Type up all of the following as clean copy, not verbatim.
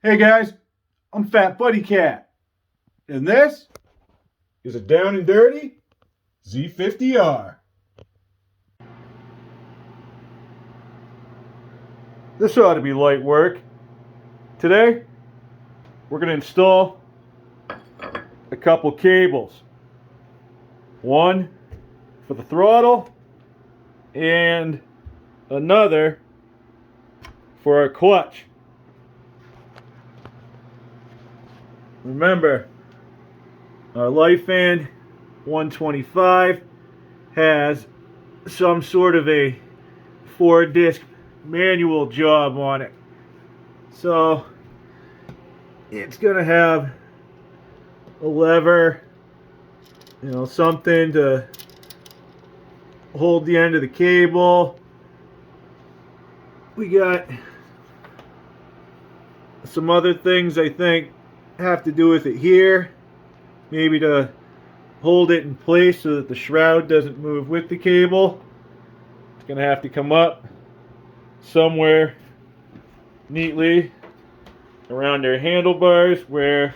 Hey guys, I'm FatBuddyCat, and this is a down and dirty Z50R. This ought to be light work. Today, we're going to install a couple cables. One for the throttle and another for our clutch. Remember, our Lifan 125 has some sort of a 4-disc manual job on it. So it's going to have a lever, something to hold the end of the cable. We got some other things I think have to do with it here, maybe to hold it in place so that the shroud doesn't move with the cable. It's gonna have to come up somewhere neatly around our handlebars where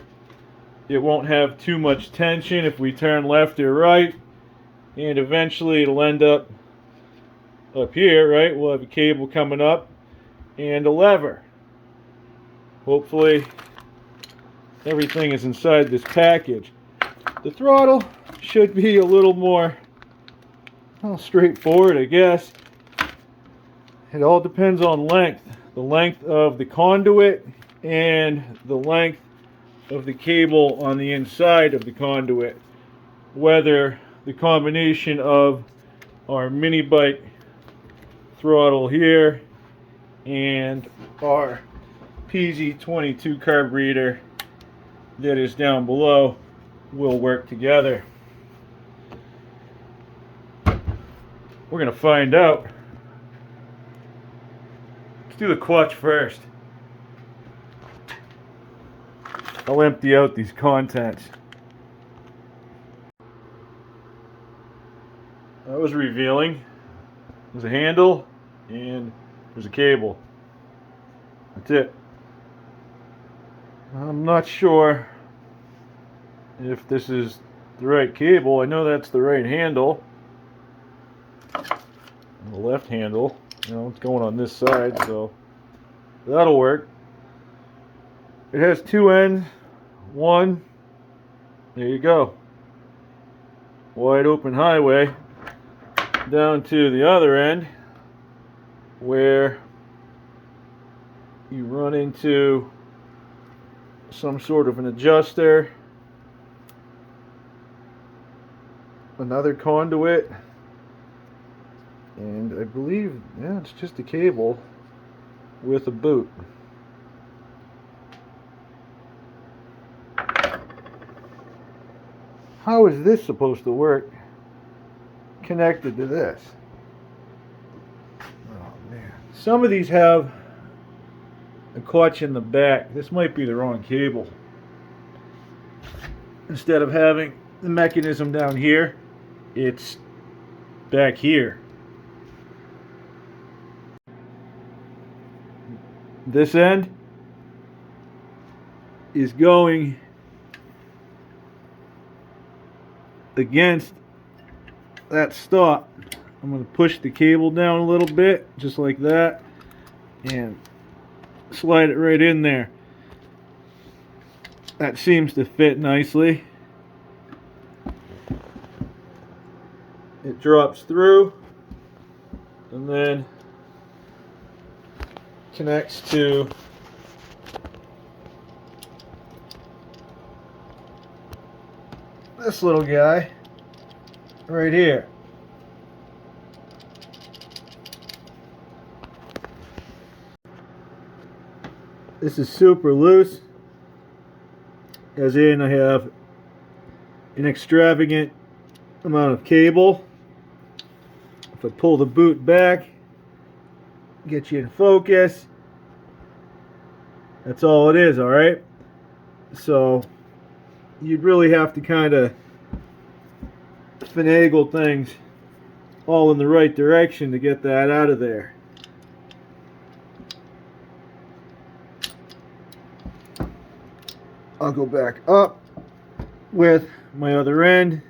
it won't have too much tension if we turn left or right, and eventually it'll end up here, right? We'll have a cable coming up and a lever. Hopefully everything is inside this package. The throttle should be a little more straightforward, I guess. It all depends on length. The length of the conduit and the length of the cable on the inside of the conduit. Whether the combination of our mini bike throttle here and our PZ22 carburetor that is down below will work together. We're going to find out. Let's do the clutch first. I'll empty out these contents. That was revealing. There's a handle and there's a cable. That's it. I'm not sure if this is the right cable. I know that's the right handle. And the left handle, it's going on this side, so that'll work. It has two ends. One, there you go. Wide open highway. Down to the other end where you run into some sort of an adjuster, another conduit, and I believe, it's just a cable with a boot. How is this supposed to work connected to this? Oh man. Some of these have a clutch in the back. This might be the wrong cable. Instead of having the mechanism down here, it's back here. This end is going against that stop. I'm going to push the cable down a little bit, just like that, and slide it right in there. That seems to fit nicely. It drops through and then connects to this little guy right here. This is super loose, as in I have an extravagant amount of cable. If I pull the boot back, get you in focus, that's all it is, alright? So you'd really have to kind of finagle things all in the right direction to get that out of there. I'll go back up with my other end,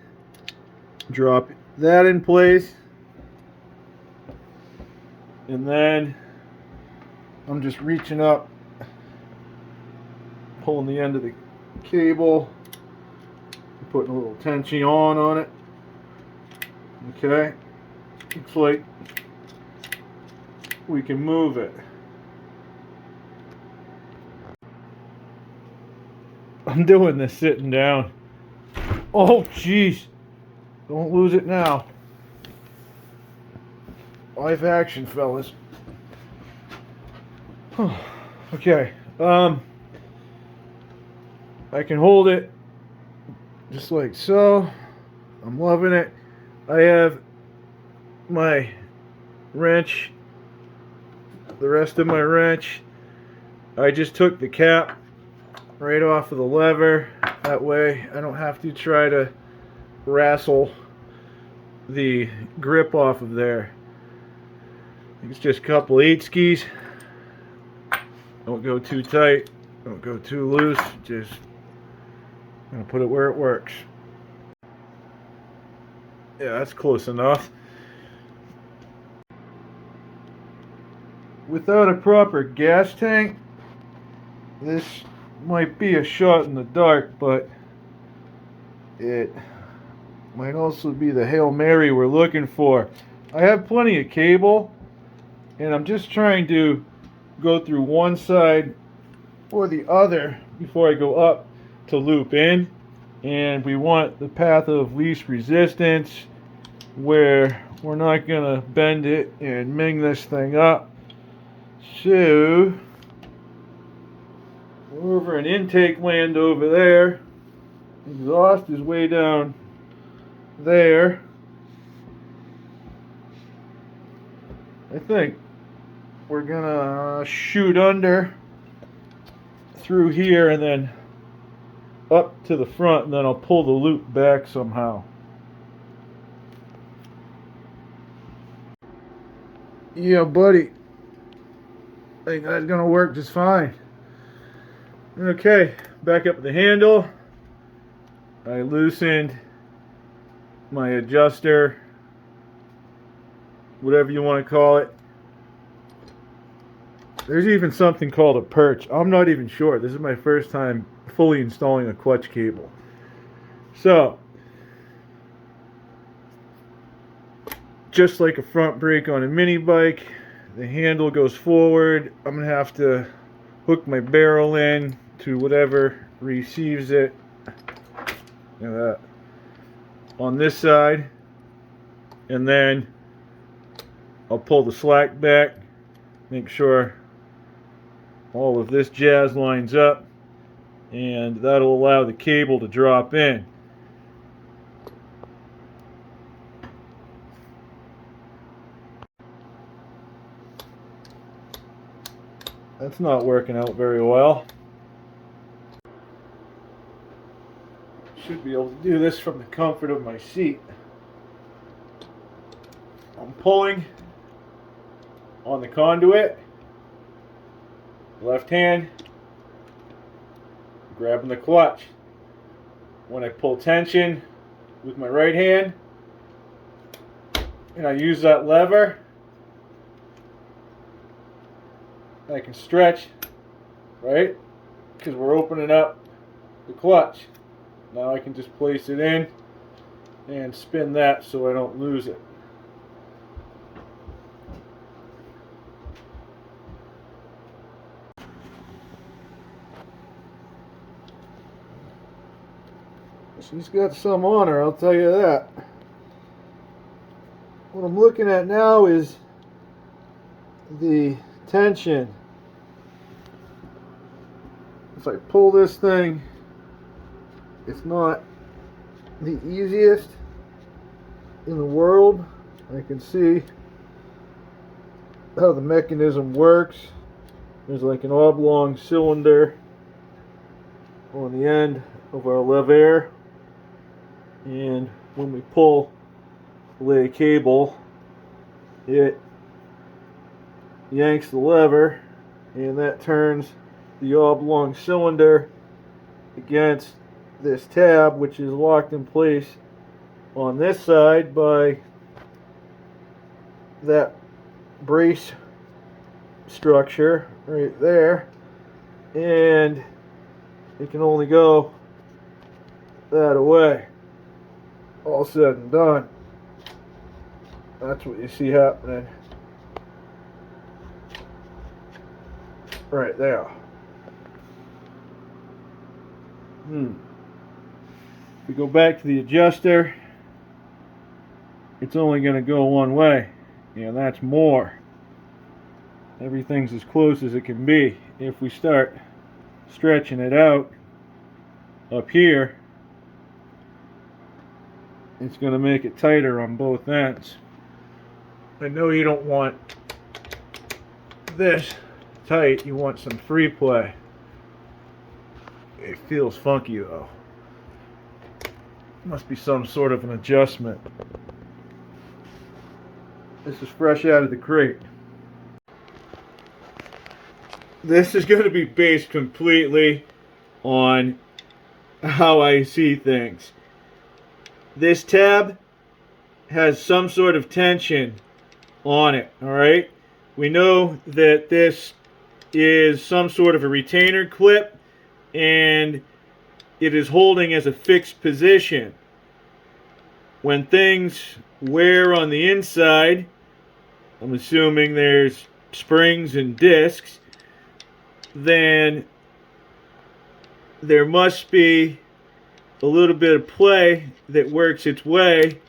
drop that in place, and then I'm just reaching up, pulling the end of the cable, putting a little tension on it. Okay, looks like we can move it. I'm doing this sitting down. Oh jeez, don't lose it now. Live action, fellas. Okay, I can hold it just like so. I'm loving it. I have my wrench, the rest of my wrench. I just took the cap right off of the lever. That way I don't have to try to wrestle the grip off of there. It's just a couple 8-skis. Don't go too tight, don't go too loose. Just I'm gonna put it where it works. Yeah, that's close enough. Without a proper gas tank, this might be a shot in the dark, but it might also be the Hail Mary we're looking for. I have plenty of cable, and I'm just trying to go through one side or the other before I go up to loop in. And we want the path of least resistance, where we're not gonna bend it and ming this thing up. So we're over an intake land over there. Exhaust is way down there. I think we're gonna shoot under through here and then up to the front, and then I'll pull the loop back somehow. Yeah, buddy. I think that's gonna work just fine. Okay, back up the handle. I loosened my adjuster, whatever you want to call it. There's even something called a perch. I'm not even sure. This is my first time fully installing a clutch cable. So, just like a front brake on a mini bike, the handle goes forward. I'm going to have to hook my barrel in to whatever receives it. Look at that. On this side. And then I'll pull the slack back. Make sure all of this jazz lines up, and that'll allow the cable to drop in. That's not working out very well. Should be able to do this from the comfort of my seat. I'm pulling on the conduit, left hand, grabbing the clutch. When I pull tension with my right hand, and I use that lever, I can stretch, right? Because we're opening up the clutch. Now I can just place it in and spin that so I don't lose it. She's got some on her, I'll tell you that. What I'm looking at now is the tension. If I pull this thing, it's not the easiest in the world. I can see how the mechanism works. There's like an oblong cylinder on the end of our lever, and when we pull the cable, it yanks the lever, and that turns the oblong cylinder against this tab, which is locked in place on this side by that brace structure right there, and it can only go that away. All said and done, that's what you see happening right there. If we go back to the adjuster, it's only going to go one way, and that's more. Everything's as close as it can be. If we start stretching it out up here, it's going to make it tighter on both ends. I know you don't want this tight, you want some free play. It feels funky though. Must be some sort of an adjustment. This is fresh out of the crate. This is going to be based completely on how I see things. This tab has some sort of tension on it, alright? We know that this is some sort of a retainer clip, and it is holding as a fixed position. When things wear on the inside, I'm assuming there's springs and discs, then there must be a little bit of play that works its way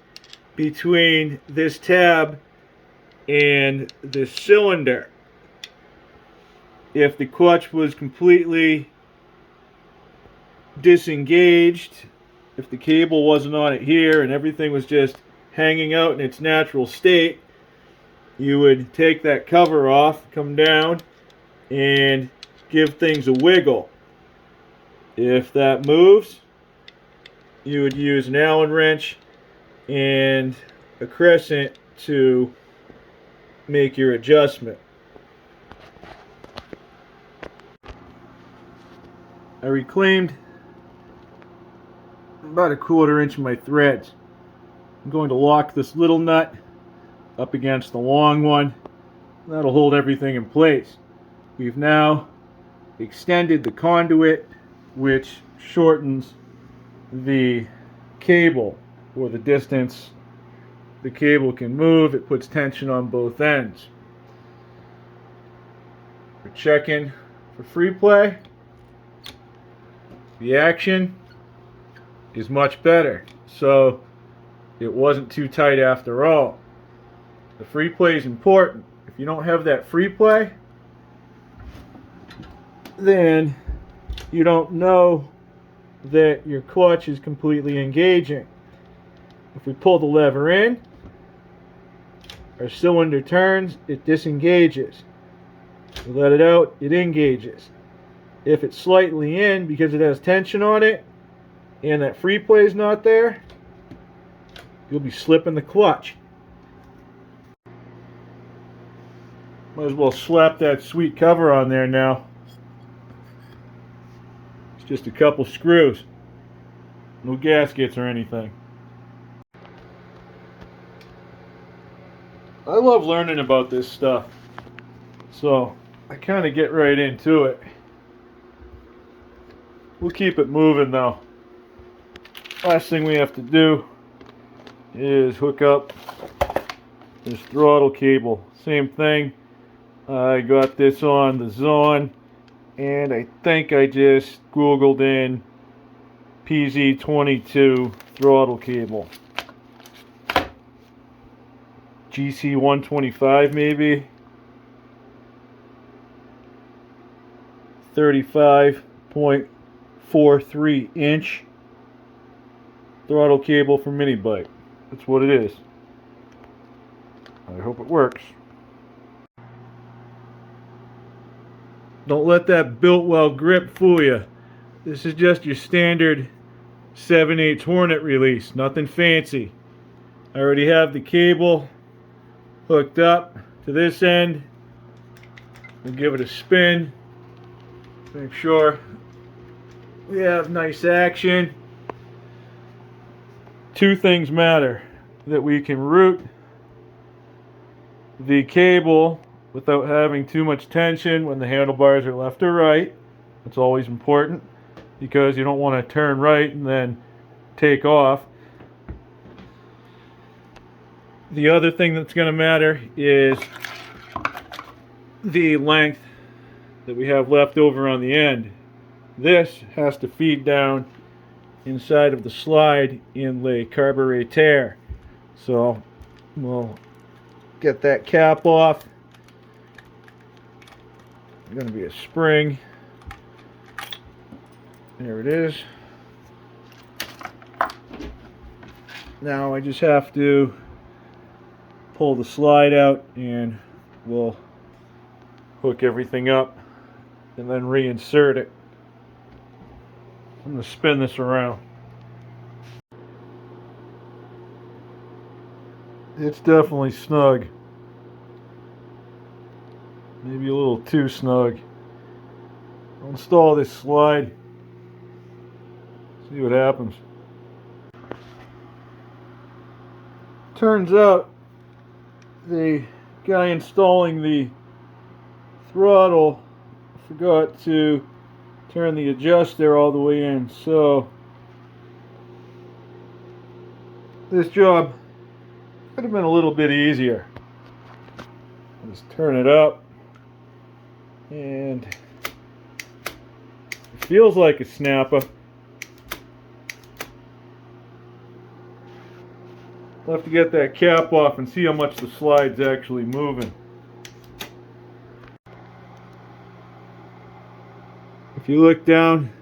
between this tab and this cylinder. If the clutch was completely disengaged, if the cable wasn't on it here and everything was just hanging out in its natural state, you would take that cover off, come down, and give things a wiggle. If that moves, you would use an Allen wrench and a crescent to make your adjustment. I reclaimed about a 1/4 inch of my threads. I'm going to lock this little nut up against the long one. That'll hold everything in place. We've now extended the conduit, which shortens the cable, or the distance the cable can move. It puts tension on both ends. We're checking for free play. The action is much better, so it wasn't too tight after all. The free play is important. If you don't have that free play, then you don't know that your clutch is completely engaging. If we pull the lever in, our cylinder turns, it disengages. We let it out, it engages. If it's slightly in because it has tension on it and that free play is not there, you'll be slipping the clutch. Might as well slap that sweet cover on there now. It's just a couple screws. No gaskets or anything. I love learning about this stuff, so I kind of get right into it. We'll keep it moving though. Last thing we have to do is hook up this throttle cable. Same thing. I got this on the Zon, and I think I just Googled in PZ22 throttle cable. GC 125 maybe. 35.43 inch throttle cable for mini bike. That's what it is. I hope it works. Don't let that built-well grip fool you. This is just your standard 7/8 Hornet release. Nothing fancy. I already have the cable hooked up to this end. We'll give it a spin. Make sure we have nice action. Two things matter: that we can route the cable without having too much tension when the handlebars are left or right. That's always important because you don't want to turn right and then take off. The other thing that's going to matter is the length that we have left over on the end. This has to feed down inside of the slide in the carburetor. So we'll get that cap off. There's going to be a spring. There it is. Now I just have to pull the slide out and we'll hook everything up and then reinsert it. I'm going to spin this around. It's definitely snug. Maybe a little too snug. I'll install this slide. See what happens. Turns out the guy installing the throttle forgot to turn the adjuster all the way in, so this job could have been a little bit easier. Just turn it up, and it feels like a snapper. I'll have to get that cap off and see how much the slide's actually moving. If you look down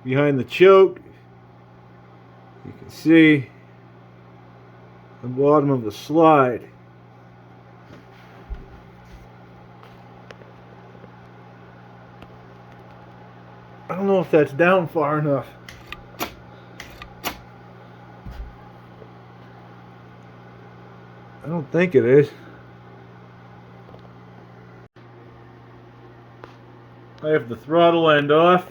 behind the choke, you can see the bottom of the slide. I don't know if that's down far enough. I don't think it is. I have the throttle end off.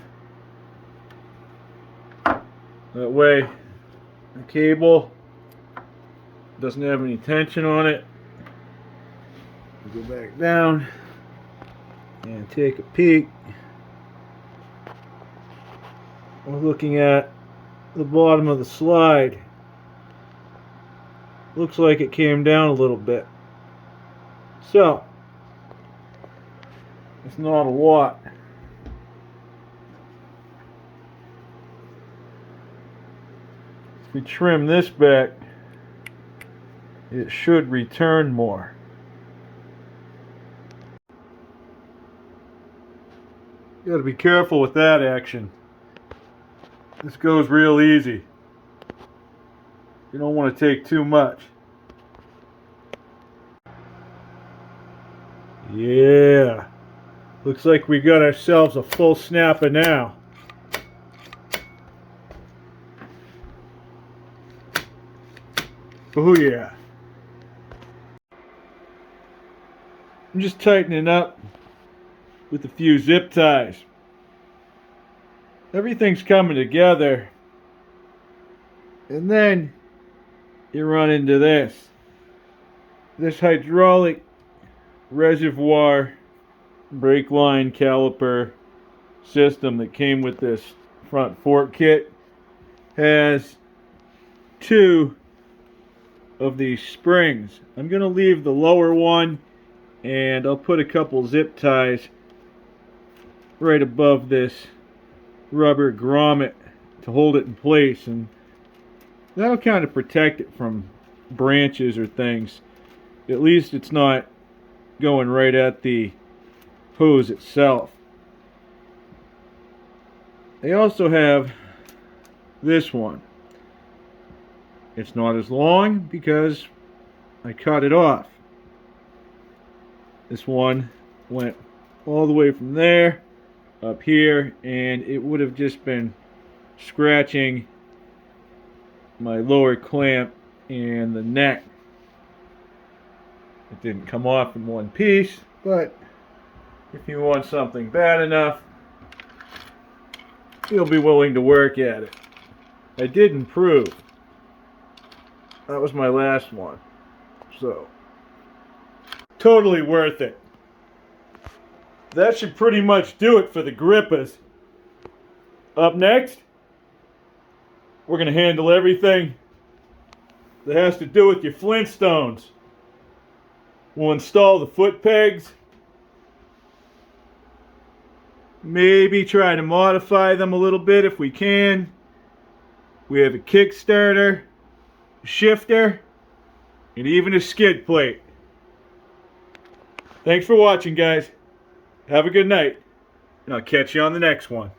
That way the cable doesn't have any tension on it. Go back down and take a peek. We're looking at the bottom of the slide. Looks like it came down a little bit. So, it's not a lot. If we trim this back, it should return more. You gotta be careful with that action. This goes real easy. You don't want to take too much. Yeah. Looks like we got ourselves a full snapper now. Oh yeah. I'm just tightening up with a few zip ties. Everything's coming together. And then you run into this hydraulic reservoir brake line caliper system that came with this front fork kit. Has two of these springs. I'm going to leave the lower one, and I'll put a couple zip ties right above this rubber grommet to hold it in place, and that'll kind of protect it from branches or things. At least it's not going right at the hose itself. They also have this one. It's not as long because I cut it off. This one went all the way from there up here, and it would have just been scratching my lower clamp and the neck. It didn't come off in one piece, but if you want something bad enough, you'll be willing to work at it. I did improve. That was my last one. So, totally worth it. That should pretty much do it for the grippers. Up next, we're going to handle everything that has to do with your Flintstones. We'll install the foot pegs. Maybe try to modify them a little bit if we can. We have a Kickstarter, a shifter, and even a skid plate. Thanks for watching, guys. Have a good night, and I'll catch you on the next one.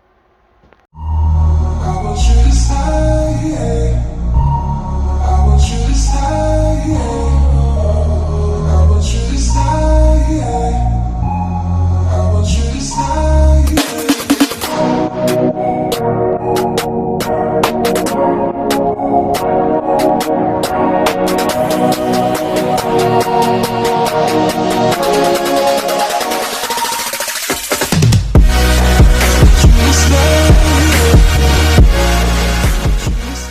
I want you to stay. I want you to stay.